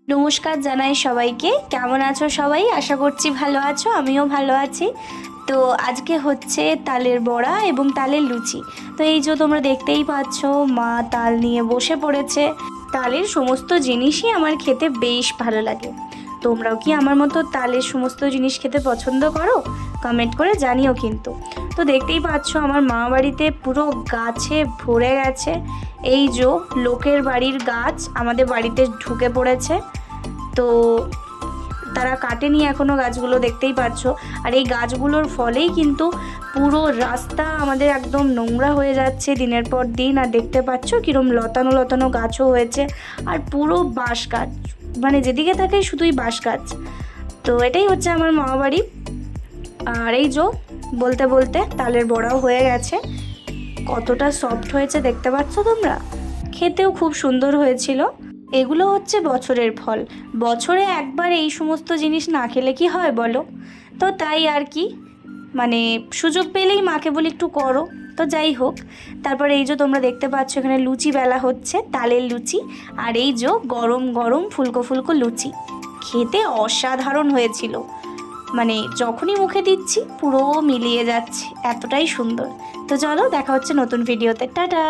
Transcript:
নমস্কার জানাই সবাইকে। কেমন আছো সবাই? আশা করছি ভালো আছো, আমিও ভালো আছি। তো আজকে হচ্ছে তালের বড়া এবং তালের লুচি। তো এই যে তোমরা দেখতেই পাচ্ছ, মা তাল নিয়ে বসে পড়েছে। তালের সমস্ত জিনিসই আমার খেতে বেশ ভালো লাগে। তোমরাও কি আমার মতো তালের সমস্ত জিনিস খেতে পছন্দ করো? কমেন্ট করে জানিও কিন্তু। তো দেখতেই পাচ্ছ আমার মা বাড়িতে পুরো গাছে ভরে গেছে। এই যে লোকের বাড়ির গাছ আমাদের বাড়িতে ঢুকে পড়েছে। তো তারা কাটেনি এখনও গাছগুলো, দেখতেই পাচ্ছ। আর এই গাছগুলোর ফলেই কিন্তু পুরো রাস্তা আমাদের একদম নোংরা হয়ে যাচ্ছে দিনের পর দিন। আর দেখতে পাচ্ছ কীরকম লতানো লতানো গাছও হয়েছে। আর পুরো বাঁশ গাছ, মানে যেদিকে থাকে শুধুই বাঁশ গাছ। তো এটাই হচ্ছে আমার মামা বাড়ি। আর এই যে বলতে বলতে তালের বড়াও হয়ে গেছে। কতটা সফট হয়েছে দেখতে পাচ্ছ তোমরা, খেতেও খুব সুন্দর হয়েছিল। এগুলো হচ্ছে বছরের ফল, বছরে একবার এই সমস্ত জিনিস না খেলে কি হয় বলো? তো তাই আর কি, মানে সুযোগ পেলেই মাকে বলি একটু করো। তো যাই হোক, তারপরে এই যে তোমরা দেখতে পাচ্ছ এখানে লুচি বেলা হচ্ছে, তালের লুচি। আর এই যে গরম গরম ফুলকো ফুলকো লুচি, খেতে অসাধারণ হয়েছিল। মানে যখনই মুখে দিচ্ছি পুরো মিলিয়ে যাচ্ছে, এতটাই সুন্দর। তো চলো, দেখা হচ্ছে নতুন ভিডিওতে। টাটা।